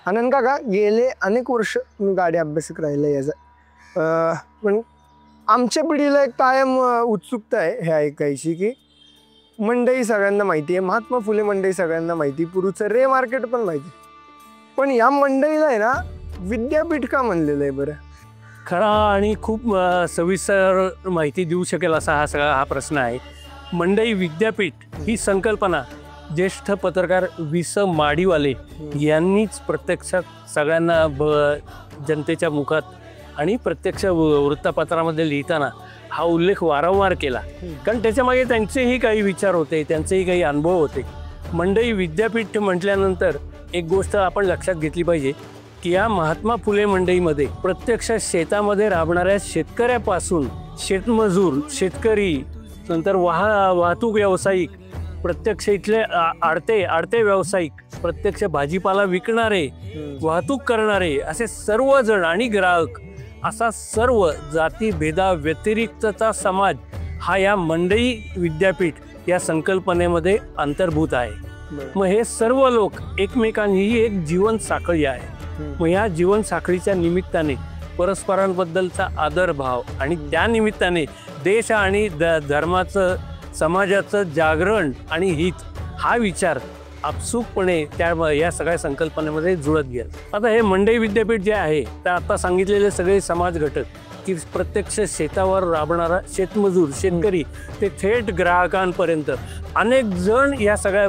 आनंद काका गेले अनेक वर्ष मी गाडी अभ्यासक राहिलं याचा, पण आमच्या पिढीला एक कायम उत्सुकता आहे हे ऐकायची की मंडई सगळ्यांना माहिती आहे, महात्मा फुले मंडई सगळ्यांना माहिती, पुरूचं रे मार्केट पण माहिती, पण या मंडईला आहे ना विद्यापीठ का म्हणलेलं आहे बरं? खरा आणि खूप सविस्तर माहिती देऊ शकेल असा हा प्रश्न आहे. मंडई विद्यापीठ ही संकल्पना ज्येष्ठ पत्रकार वि.स. माडीवाले यांनीच प्रत्यक्षात सगळ्यांना जनतेच्या मुखात आणि प्रत्यक्ष वृत्तपत्रामध्ये लिहिताना हा उल्लेख वारंवार केला, कारण त्याच्यामागे त्यांचेही काही विचार होते, त्यांचेही काही अनुभव होते. मंडई विद्यापीठ म्हटल्यानंतर एक गोष्ट आपण लक्षात घेतली पाहिजे की या महात्मा फुले मंडईमध्ये प्रत्यक्ष शेतामध्ये राबणाऱ्या शेतकऱ्यापासून शेतमजूर, शेतकरी, नंतर वाहतूक व्यावसायिक, प्रत्यक्ष इथले आडते व्यावसायिक, प्रत्यक्ष भाजीपाला विकणारे, वाहतूक करणारे, असे सर्वजण आणि ग्राहक, असा सर्व जाती भेदा व्यतिरिक्तचा समाज हा या मंडई विद्यापीठ या संकल्पनेमध्ये अंतर्भूत आहे. मग हे सर्व लोक एकमेकांनी ही एक जीवन साखळी आहे. मग या जीवन साखळीच्या निमित्ताने परस्परांबद्दलचा आदरभाव आणि त्या निमित्ताने देश आणि धर्माचं, समाजाचं जागरण आणि हित हा विचार आपसूकपणे या सगळ्या संकल्पनेमध्ये जुळत गेला. आता हे मंडई विद्यापीठ जे आहे तर आता सांगितलेले सगळे समाज घटक की प्रत्यक्ष शेतावर राबणारा शेतमजूर, शेतकरी ते थेट ग्राहकांपर्यंत अनेक जण या सगळ्या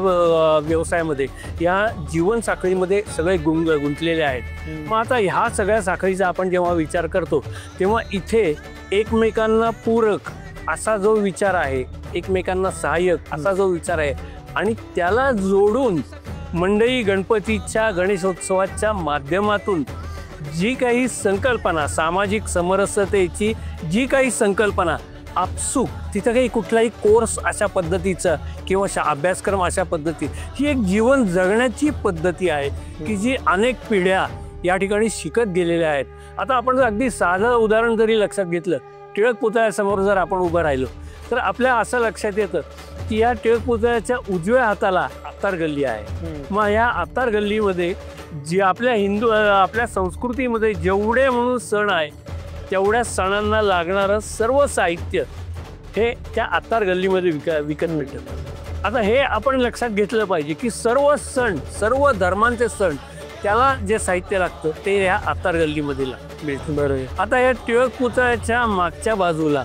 व्यवसायामध्ये, या जीवन साखळीमध्ये सगळे गुंतलेले आहेत. मग आता ह्या सगळ्या साखळीचा आपण जेव्हा विचार करतो तेव्हा इथे एकमेकांना पूरक असा जो विचार आहे, एकमेकांना सहाय्यक असा जो विचार आहे आणि त्याला जोडून मंडई गणपतीच्या गणेशोत्सवाच्या माध्यमातून जी काही संकल्पना, सामाजिक समरसतेची जी काही संकल्पना आपसूक, तिथं काही कुठलाही कोर्स अशा पद्धतीचा किंवा अभ्यासक्रम अशा पद्धती, ही एक जीवन जगण्याची पद्धती आहे की जी अनेक पिढ्या या ठिकाणी शिकत गेलेल्या आहेत. आता आपण जर अगदी साधं उदाहरण जरी लक्षात घेतलं, टिळक पुतळ्यासमोर जर आपण उभं राहिलो तर आपल्या असं लक्षात येतं की या टिळक पुतळ्याच्या उजव्या हाताला अत्तार गल्ली आहे. मग या अत्तार गल्लीमध्ये जे आपल्या संस्कृतीमध्ये जेवढे म्हणून सण आहे तेवढ्या सणांना लागणारं सर्व साहित्य हे त्या अत्तार गल्लीमध्ये विकत मिळतं. आता हे आपण लक्षात घेतलं पाहिजे की सर्व सण, सर्व धर्मांचे सण, त्याला जे साहित्य लागतं ते ह्या अत्तार गल्लीमध्ये मिळतं. बरोबर. आता या टिळक पुतळ्याच्या मागच्या बाजूला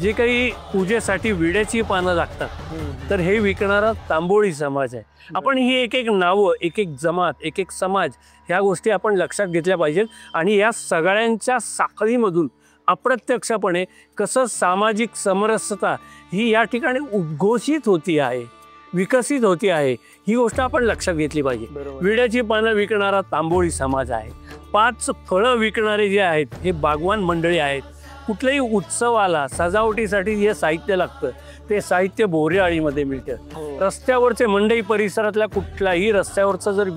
जे काही पूजेसाठी विड्याची पानं लागतात तर हे विकणारा तांबोळी समाज आहे. आपण ही एक नावं, एक जमात, एक समाज, ह्या गोष्टी आपण लक्षात घेतल्या पाहिजेत आणि या सगळ्यांच्या साखळीमधून अप्रत्यक्षपणे कसं सामाजिक समरसता ही या ठिकाणी उद्घोषित होती आहे, विकसित होती आहे, ही गोष्ट आपण लक्षात घेतली पाहिजे. विड्याची पानं विकणारा तांबोळी समाज आहे. 5 फळं विकणारे जे आहेत हे बागवान मंडळी आहेत. कुठल्याही उत्सवाला, सजावटीसाठी जे साहित्य लागतं ते साहित्य बोरेआळीमध्ये मिळतं. रस्त्यावरचे मंडई परिसरातल्या कुठलाही रस्त्यावरचा जर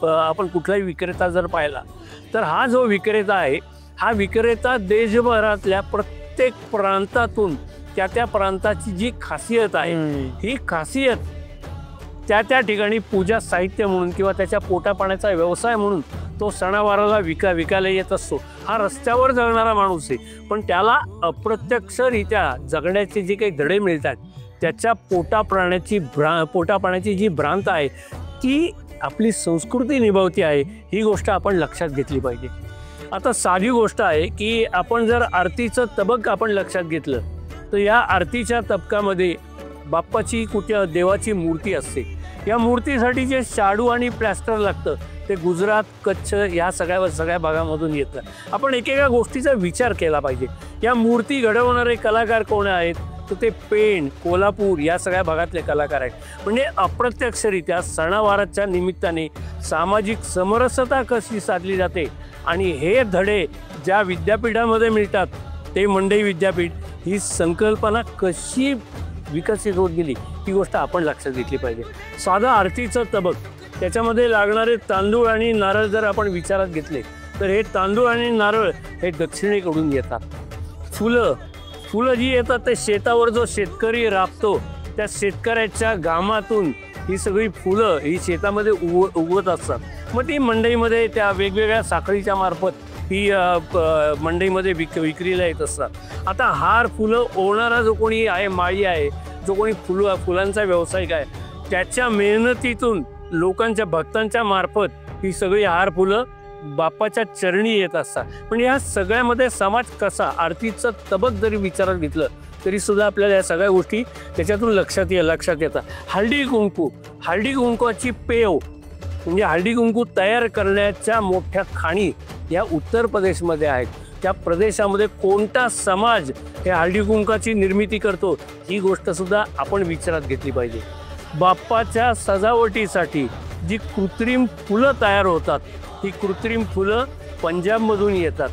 आपण कुठलाही विक्रेता जर पाहिला तर हा जो विक्रेता आहे, हा विक्रेता देशभरातल्या प्रत्येक प्रांतातून त्या प्रांताची जी खासियत आहे, ही खासियत त्या ठिकाणी पूजा साहित्य म्हणून किंवा त्याच्या पोटापाण्याचा व्यवसाय म्हणून तो सणावाराला विकायला येत असतो. हा रस्त्यावर जगणारा माणूस आहे, पण त्याला अप्रत्यक्षरित्या जगण्याचे जे काही धडे मिळतात त्याच्या पोटापाण्याची जी भ्रांत आहे ती आपली संस्कृती निभावती आहे, ही गोष्ट आपण लक्षात घेतली पाहिजे. आता साधी गोष्ट आहे की आपण जर आरतीचं तबक आपण लक्षात घेतलं तर या आरतीच्या तबकामध्ये बाप्पाची देवाची मूर्ती असते. या मूर्तीसाठी जे शाडू आणि प्लॅस्टर लागतं ते गुजरात, कच्छ या सगळ्या भागामधून येतं. आपण एकेका गोष्टीचा विचार केला पाहिजे. या मूर्ती घडवणारे कलाकार कोण आहेत तर ते पेण, कोल्हापूर या सगळ्या भागातले कलाकार आहेत. म्हणजे अप्रत्यक्षरित्या सणावाराच्या निमित्ताने सामाजिक समरसता कशी साधली जाते आणि हे धडे ज्या विद्यापीठामध्ये मिळतात ते मंडई विद्यापीठ, ही संकल्पना कशी विकसित होत गेली ही गोष्ट आपण लक्षात घेतली पाहिजे. साधं आरतीचं तबक, त्याच्यामध्ये लागणारे तांदूळ आणि नारळ जर आपण विचारात घेतले तर हे तांदूळ आणि नारळ हे दक्षिणेकडून येतात. फुलं जी येतात ते शेतावर जो शेतकरी राबतो त्या शेतकऱ्याच्या घामातून ही सगळी फुलं ही शेतामध्ये उगवत असतात. मग ती मंडईमध्ये त्या वेगवेगळ्या साखळीच्या मार्फत ही मंडईमध्ये विक्रीला येत असतात. आता हार फुलं ओढणारा जो कोणी आहे, माळी आहे, जो कोणी फुलांचा व्यावसायिक आहे, त्याच्या मेहनतीतून लोकांच्या भक्तांच्या मार्फत ही सगळी हार फुलं बाप्पाच्या चरणी येत असतात. पण या सगळ्यामध्ये समाज कसा, आरतीचं तबक जरी विचारात घेतलं तरी सुद्धा आपल्याला या सगळ्या गोष्टी त्याच्यातून लक्षात येतात. हळदी कुंकवाची पेव म्हणजे हळदी कुंकू तयार करण्याच्या मोठ्या खाणी या उत्तर प्रदेशमध्ये आहेत. त्या प्रदेशामध्ये कोणता समाज हे हळदी कुंकाची निर्मिती करतो ही गोष्ट सुद्धा आपण विचारात घेतली पाहिजे. बाप्पाच्या सजावटीसाठी जी कृत्रिम फुलं तयार होतात, ही कृत्रिम फुलं पंजाबमधून येतात.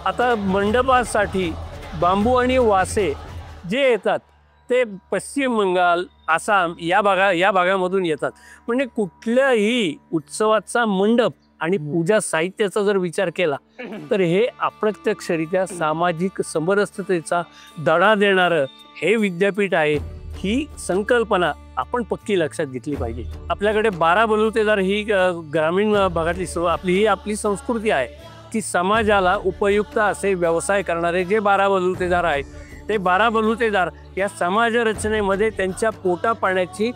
आता मंडपासाठी बांबू आणि वासे जे येतात ते पश्चिम बंगाल, आसाम या भागामधून येतात. म्हणजे कुठल्याही उत्सवाचा मंडप आणि पूजा साहित्याचा जर विचार केला तर हे अप्रत्यक्षरित्या सामाजिक समरसतेचा धडा देणारं हे विद्यापीठ आहे. ही संकल्पना आपण पक्की लक्षात घेतली पाहिजे. आपल्याकडे 12 बलुतेदार ही ग्रामीण भागातली आपली संस्कृती आहे की समाजाला उपयुक्त असे व्यवसाय करणारे जे 12 बलुतेदार आहेत, ते 12 बलुतेदार या समाज रचनेमध्ये त्यांच्या पोटा पाण्याची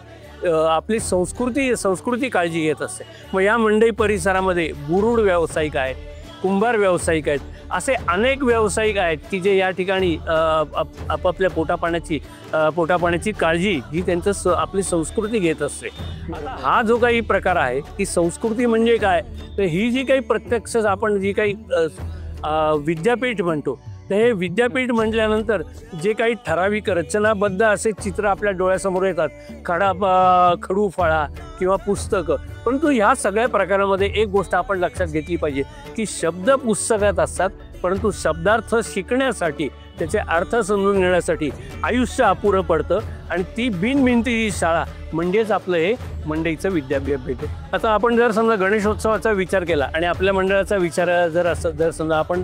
आपली संस्कृती काळजी घेत असते. मग या मंडई परिसरामध्ये बुरुड व्यावसायिक आहेत, कुंभार व्यावसायिक आहेत, असे अनेक व्यावसायिक आहेत की जे या ठिकाणी आपापल्या पोटापाण्याची काळजी ही आपली संस्कृती घेत असते. हा जो काही प्रकार आहे की संस्कृती म्हणजे काय, तर ही जी काही प्रत्यक्ष आपण जी काही विद्यापीठ म्हणतो, तर हे विद्यापीठ म्हटल्यानंतर जे काही ठराविक रचनाबद्ध असे चित्र आपल्या डोळ्यासमोर येतात, खडू फळा किंवा पुस्तकं. परंतु ह्या सगळ्या प्रकारामध्ये एक गोष्ट आपण लक्षात घेतली पाहिजे की शब्द पुस्तकात असतात, परंतु शब्दार्थ शिकण्यासाठी, त्याचे अर्थ समजून घेण्यासाठी आयुष्य अपुरं पडतं. आणि ती बिनभिंतीची शाळा म्हणजेच आपलं हे मंडईचं विद्यापीठ. आता आपण जर समजा गणेशोत्सवाचा विचार केला आणि आपल्या मंडळाचा विचार जर समजा आपण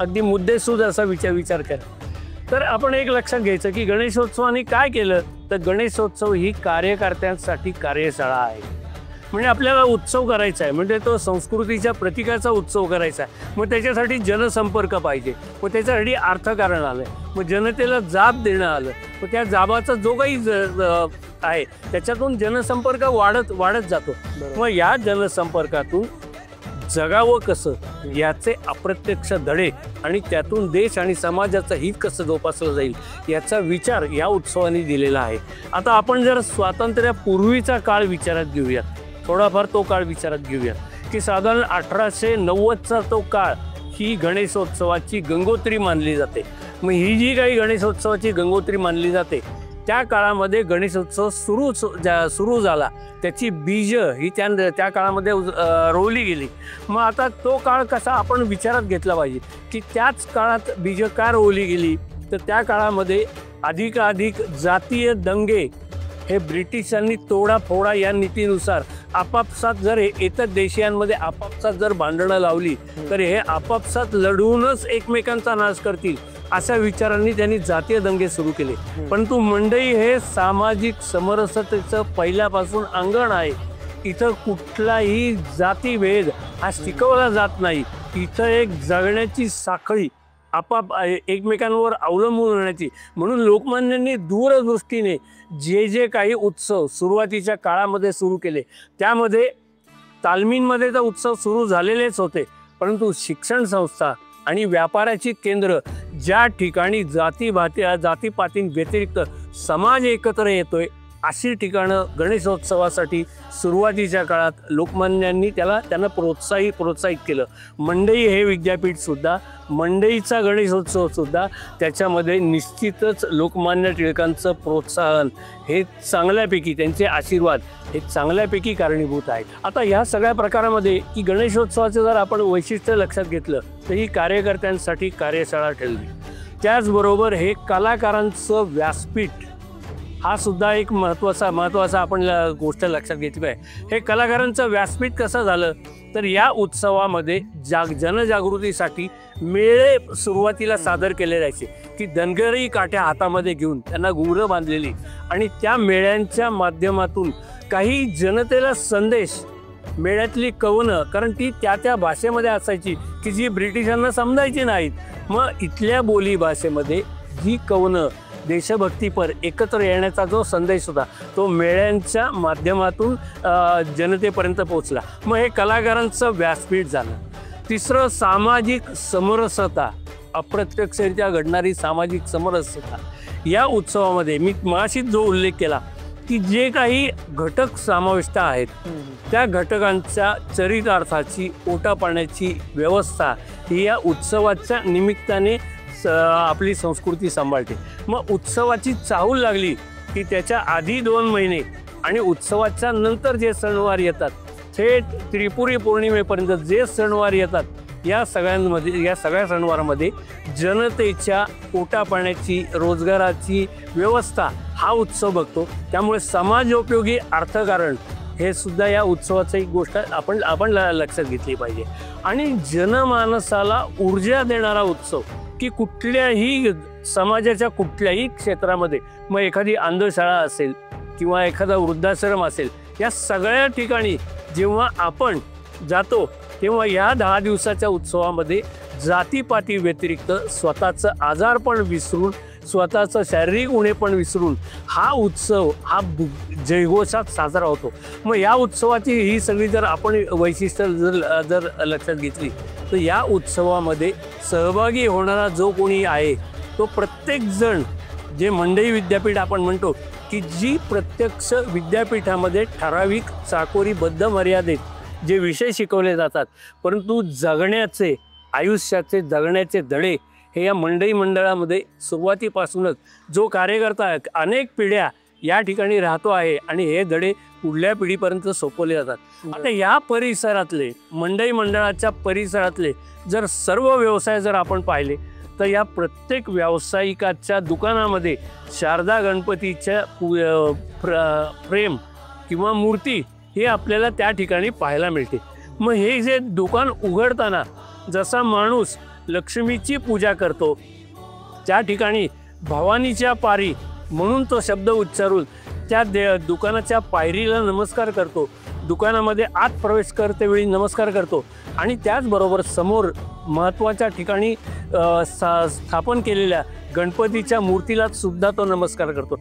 अगदी मुद्देसूद असा विचार केला तर आपण एक लक्षात घ्यायचं की गणेशोत्सवाने काय केलं, तर गणेशोत्सव ही कार्यकर्त्यांसाठी कार्यशाळा आहे. म्हणजे आपल्याला उत्सव करायचा आहे, म्हणजे तो संस्कृतीच्या प्रतीकाचा उत्सव करायचा आहे. मग त्याच्यासाठी जनसंपर्क पाहिजे, मग त्याच्यासाठी अर्थकारण आलं, मग जनतेला जाब देणं आलं, मग त्या जाबाचा जो काही आहे त्याच्यातून जनसंपर्क वाढत जातो. मग या जनसंपर्कातून जगावं कसं याचे अप्रत्यक्ष धडे आणि त्यातून देश आणि समाजाचं हित कसं जोपासलं जाईल याचा विचार या उत्सवाने दिलेला आहे. आता आपण जर स्वातंत्र्यापूर्वीचा काळ विचारात घेऊयात, थोडाफार तो काळ विचारात घेऊयात की साधारण 1890चा तो काळ ही गणेशोत्सवाची गंगोत्री मानली जाते. मग ही जी काही गणेशोत्सवाची गंगोत्री मानली जाते त्या काळामध्ये गणेशोत्सव सुरू झाला, त्याची बीज ही त्या काळामध्ये रोवली गेली. मग आता तो काळ कसा आपण विचारात घेतला पाहिजे की त्याच काळात बीज का रोवली गेली, तर त्या काळामध्ये अधिकाधिक जातीय दंगे हे ब्रिटिशांनी तोडाफोडा या नीतीनुसार आपापसात जर इतर देशीयांमध्ये आपापसात जर भांडणं लावली तर हे आपापसात लढवूनच एकमेकांचा नाश करतील अशा विचारांनी त्यांनी जातीय दंगे सुरू केले. परंतु मंडई हे सामाजिक समरसतेचं पहिल्यापासून अंगण आहे. इथं कुठलाही जातीभेद हा शिकवला जात नाही. इथं एक जगण्याची साखळी एकमेकांवर अवलंबून राहण्याची, म्हणून लोकमान्यांनी दूरदृष्टीने जे काही उत्सव सुरुवातीच्या काळामध्ये सुरू केले त्यामध्ये तालमींमध्ये तर उत्सव सुरू झालेलेच होते, परंतु शिक्षण संस्था आणि व्यापाराची केंद्र ज्या ठिकाणी जातीपातींव्यतिरिक्त समाज एकत्र येतोय अशी ठिकाणं गणेशोत्सवासाठी सुरुवातीच्या काळात लोकमान्यांनी त्यांना प्रोत्साहित केलं. मंडई हे विद्यापीठसुद्धा, मंडईचा गणेशोत्सवसुद्धा त्याच्यामध्ये निश्चितच लोकमान्य टिळकांचं प्रोत्साहन हे चांगल्यापैकी, त्यांचे आशीर्वाद हे चांगल्यापैकी कारणीभूत आहेत. आता ह्या सगळ्या प्रकारामध्ये की गणेशोत्सवाचं जर आपण वैशिष्ट्य लक्षात घेतलं तर ही कार्यकर्त्यांसाठी कार्यशाळा ठरली. त्याचबरोबर हे कलाकारांचं व्यासपीठ हा सुद्धा एक महत्त्वाचा आपण गोष्ट लक्षात घेतली पाहिजे. हे कलाकारांचं व्यासपीठ कसं झालं तर या उत्सवामध्ये जनजागृतीसाठी मेळे सुरुवातीला सादर केले जायचे की धनगरी काठ्या हातामध्ये घेऊन त्यांना घुंगरं बांधलेली आणि त्या मेळ्यांच्या माध्यमातून काही जनतेला संदेश मेळ्यातली कवनं, कारण ती त्या भाषेमध्ये असायची की जी ब्रिटिशांना समजायची नाहीत. मग इथल्या बोली भाषेमध्ये जी कवनं देशभक्तीपर एकत्र येण्याचा जो संदेश होता तो मेळ्यांच्या माध्यमातून जनतेपर्यंत पोहोचला. मग हे कलाकारांचं व्यासपीठ झालं. तिसरं, सामाजिक समरसता, अप्रत्यक्षरित्या घडणारी सामाजिक समरसता. या उत्सवामध्ये मी मगाशीच जो उल्लेख केला की जे काही घटक समाविष्ट आहेत त्या घटकांच्या चरितार्थाची, पोटापाण्याची व्यवस्था ही या उत्सवाच्या निमित्ताने आपली संस्कृती सांभाळते. मग उत्सवाची चाहूल लागली की त्याच्या आधी 2 महिने आणि उत्सवाच्या नंतर जे सणवार येतात, थेट त्रिपुरी पौर्णिमेपर्यंत जे सणवार येतात, या सगळ्या सणवारामध्ये जनतेच्या पोटापाण्याची, रोजगाराची व्यवस्था हा उत्सव बघतो. त्यामुळे समाजोपयोगी अर्थकारण हे सुद्धा या उत्सवाची एक गोष्ट आपण लक्षात घेतली पाहिजे. आणि जनमानसाला ऊर्जा देणारा उत्सव की कुठल्याही समाजाच्या कुठल्याही क्षेत्रामध्ये, मग एखादी अंधशाळा असेल किंवा एखादा वृद्धाश्रम असेल, या सगळ्या ठिकाणी जेव्हा आपण जातो तेव्हा या 10 दिवसाच्या उत्सवामध्ये जातीपाती व्यतिरिक्त स्वतःचं आजारपण विसरून, स्वतःचं शारीरिक उणेपण विसरून हा उत्सव हा जयघोषात साजरा होतो. मग या उत्सवाची ही सगळी जर आपण वैशिष्ट्य जर लक्षात घेतली तर या उत्सवामध्ये सहभागी होणारा जो कोणी आहे तो प्रत्येकजण, जे मंडई विद्यापीठ आपण म्हणतो की जी प्रत्यक्ष विद्यापीठामध्ये ठराविक चाकोरीबद्ध मर्यादेत जे विषय शिकवले जातात, परंतु जगण्याचे, आयुष्याचे जगण्याचे धडे हे या मंडई मंडळामध्ये सुरुवातीपासूनच जो कार्यकर्ता अनेक पिढ्या या ठिकाणी राहतो आहे आणि हे धडे पुढल्या पिढीपर्यंत सोपवले जातात. आता या परिसरातले, मंडई मंडळाच्या परिसरातले जर सर्व व्यवसाय जर आपण पाहिले तर या प्रत्येक व्यावसायिकाच्या दुकानामध्ये शारदा गणपतीच्या फ्रेम किंवा मूर्ती हे आपल्याला त्या ठिकाणी पाहायला मिळते. मग हे जे दुकान उघडताना जसा माणूस लक्ष्मीची पूजा करतो, त्या ठिकाणी भवानीच्या पारी म्हणून तो शब्द उच्चारून त्या दुकानाच्या पायरीला नमस्कार करतो, दुकानामध्ये आत प्रवेश करतेवेळी नमस्कार करतो आणि त्याचबरोबर समोर महत्त्वाच्या ठिकाणी स्थापन केलेल्या गणपतीच्या मूर्तीला सुद्धा तो नमस्कार करतो.